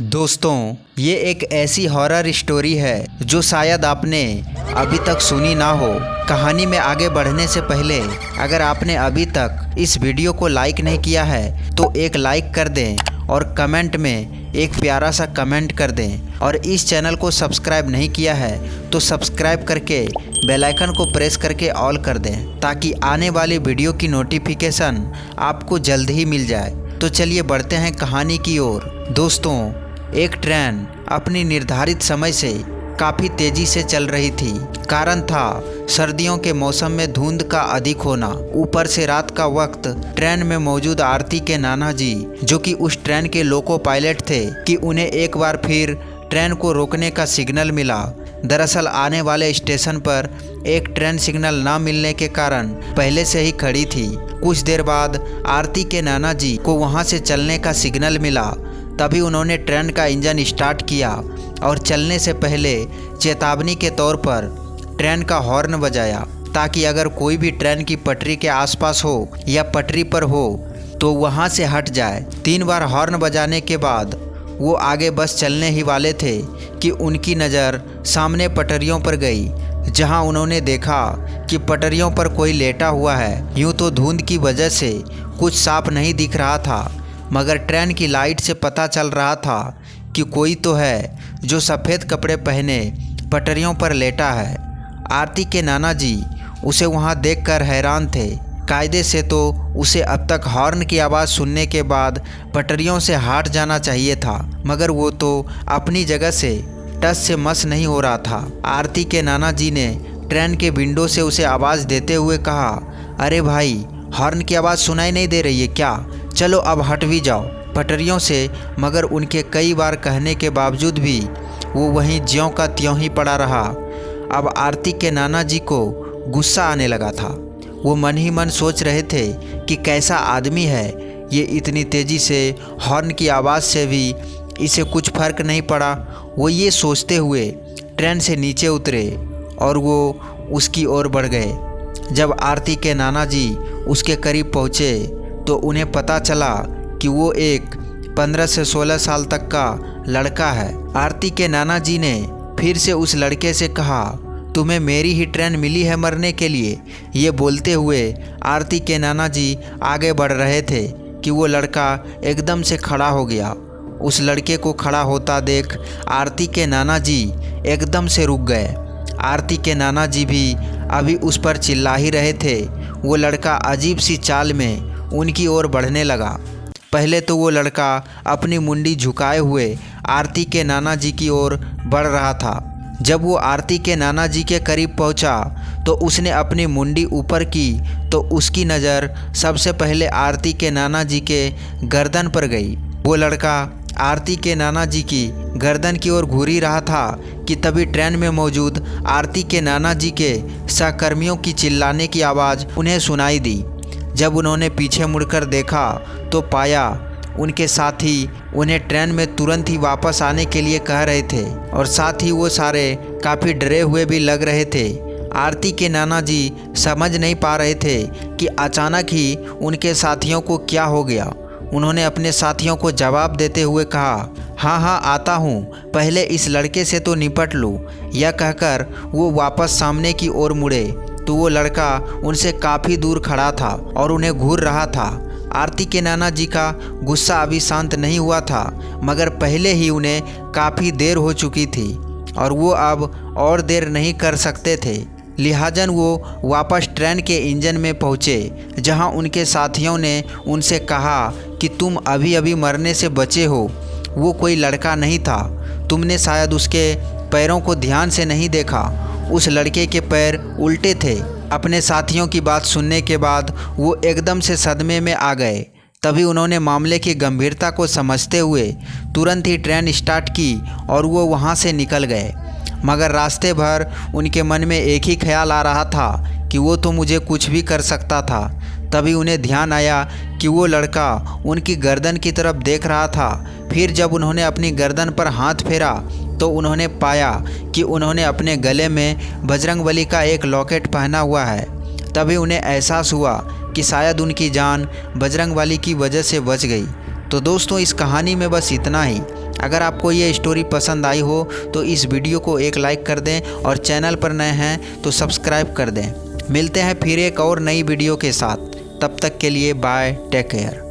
दोस्तों, ये एक ऐसी हॉरर स्टोरी है जो शायद आपने अभी तक सुनी ना हो। कहानी में आगे बढ़ने से पहले अगर आपने अभी तक इस वीडियो को लाइक नहीं किया है तो एक लाइक कर दें और कमेंट में एक प्यारा सा कमेंट कर दें। और इस चैनल को सब्सक्राइब नहीं किया है तो सब्सक्राइब करके बेल आइकन को प्रेस करके ऑल कर दें ताकि आने वाली वीडियो की नोटिफिकेशन आपको जल्द ही मिल जाए। तो चलिए बढ़ते हैं कहानी की ओर। दोस्तों, एक ट्रेन अपनी निर्धारित समय से काफ़ी तेज़ी से चल रही थी। कारण था सर्दियों के मौसम में धुंध का अधिक होना। ऊपर से रात का वक्त। ट्रेन में मौजूद आरती के नाना जी, जो कि उस ट्रेन के लोको पायलट थे, कि उन्हें एक बार फिर ट्रेन को रोकने का सिग्नल मिला। दरअसल आने वाले स्टेशन पर एक ट्रेन सिग्नल ना मिलने के कारण पहले से ही खड़ी थी। कुछ देर बाद आरती के नाना जी को वहां से चलने का सिग्नल मिला। तभी उन्होंने ट्रेन का इंजन स्टार्ट किया और चलने से पहले चेतावनी के तौर पर ट्रेन का हॉर्न बजाया ताकि अगर कोई भी ट्रेन की पटरी के आसपास हो या पटरी पर हो तो वहां से हट जाए। 3 बार हॉर्न बजाने के बाद वो आगे बस चलने ही वाले थे कि उनकी नज़र सामने पटरियों पर गई, जहां उन्होंने देखा कि पटरियों पर कोई लेटा हुआ है। यूँ तो धुंध की वजह से कुछ साफ नहीं दिख रहा था, मगर ट्रेन की लाइट से पता चल रहा था कि कोई तो है जो सफ़ेद कपड़े पहने पटरियों पर लेटा है। आरती के नाना जी उसे वहां देखकर हैरान थे। कायदे से तो उसे अब तक हॉर्न की आवाज़ सुनने के बाद पटरियों से हट जाना चाहिए था, मगर वो तो अपनी जगह से टस से मस नहीं हो रहा था। आरती के नाना जी ने ट्रेन के विंडो से उसे आवाज़ देते हुए कहा, अरे भाई, हॉर्न की आवाज़ सुनाई नहीं दे रही है क्या? चलो अब हट भी जाओ पटरियों से। मगर उनके कई बार कहने के बावजूद भी वो वहीं ज्यों का त्यों ही पड़ा रहा। अब आरती के नाना जी को गुस्सा आने लगा था। वो मन ही मन सोच रहे थे कि कैसा आदमी है ये, इतनी तेज़ी से हॉर्न की आवाज़ से भी इसे कुछ फर्क नहीं पड़ा। वो ये सोचते हुए ट्रेन से नीचे उतरे और वो उसकी ओर बढ़ गए। जब आरती के नाना जी उसके करीब पहुँचे तो उन्हें पता चला कि वो एक 15 से 16 साल तक का लड़का है। आरती के नाना जी ने फिर से उस लड़के से कहा, तुम्हें मेरी ही ट्रेन मिली है मरने के लिए? ये बोलते हुए आरती के नाना जी आगे बढ़ रहे थे कि वो लड़का एकदम से खड़ा हो गया। उस लड़के को खड़ा होता देख आरती के नाना जी एकदम से रुक गए। आरती के नाना जी भी अभी उस पर चिल्ला ही रहे थे। वो लड़का अजीब सी चाल में उनकी ओर बढ़ने लगा। पहले तो वो लड़का अपनी मुंडी झुकाए हुए आरती के नाना जी की ओर बढ़ रहा था। जब वो आरती के नाना जी के करीब पहुंचा तो उसने अपनी मुंडी ऊपर की तो उसकी नज़र सबसे पहले आरती के नाना जी के गर्दन पर गई। वो लड़का आरती के नाना जी की गर्दन की ओर घूर ही रहा था कि तभी ट्रेन में मौजूद आरती के नाना जी के सहकर्मियों की चिल्लाने की आवाज़ उन्हें सुनाई दी। जब उन्होंने पीछे मुड़कर देखा तो पाया उनके साथी उन्हें ट्रेन में तुरंत ही वापस आने के लिए कह रहे थे और साथ ही वो सारे काफ़ी डरे हुए भी लग रहे थे। आरती के नाना जी समझ नहीं पा रहे थे कि अचानक ही उनके साथियों को क्या हो गया। उन्होंने अपने साथियों को जवाब देते हुए कहा, हाँ आता हूँ, पहले इस लड़के से तो निपट लूँ। यह कहकर वो वापस सामने की ओर मुड़े तो वो लड़का उनसे काफ़ी दूर खड़ा था और उन्हें घूर रहा था। आरती के नाना जी का गुस्सा अभी शांत नहीं हुआ था, मगर पहले ही उन्हें काफ़ी देर हो चुकी थी और वो अब और देर नहीं कर सकते थे। लिहाजन वो वापस ट्रेन के इंजन में पहुँचे, जहां उनके साथियों ने उनसे कहा कि तुम अभी अभी मरने से बचे हो। वो कोई लड़का नहीं था, तुमने शायद उसके पैरों को ध्यान से नहीं देखा। उस लड़के के पैर उल्टे थे। अपने साथियों की बात सुनने के बाद वो एकदम से सदमे में आ गए। तभी उन्होंने मामले की गंभीरता को समझते हुए तुरंत ही ट्रेन स्टार्ट की और वो वहाँ से निकल गए। मगर रास्ते भर उनके मन में एक ही ख्याल आ रहा था कि वो तो मुझे कुछ भी कर सकता था। तभी उन्हें ध्यान आया कि वो लड़का उनकी गर्दन की तरफ देख रहा था। फिर जब उन्होंने अपनी गर्दन पर हाथ फेरा तो उन्होंने पाया कि उन्होंने अपने गले में बजरंगबली का एक लॉकेट पहना हुआ है। तभी उन्हें एहसास हुआ कि शायद उनकी जान बजरंगबली की वजह से बच गई। तो दोस्तों, इस कहानी में बस इतना ही। अगर आपको ये स्टोरी पसंद आई हो तो इस वीडियो को एक लाइक कर दें और चैनल पर नए हैं तो सब्सक्राइब कर दें। मिलते हैं फिर एक और नई वीडियो के साथ, तब तक के लिए बाय, टेक केयर।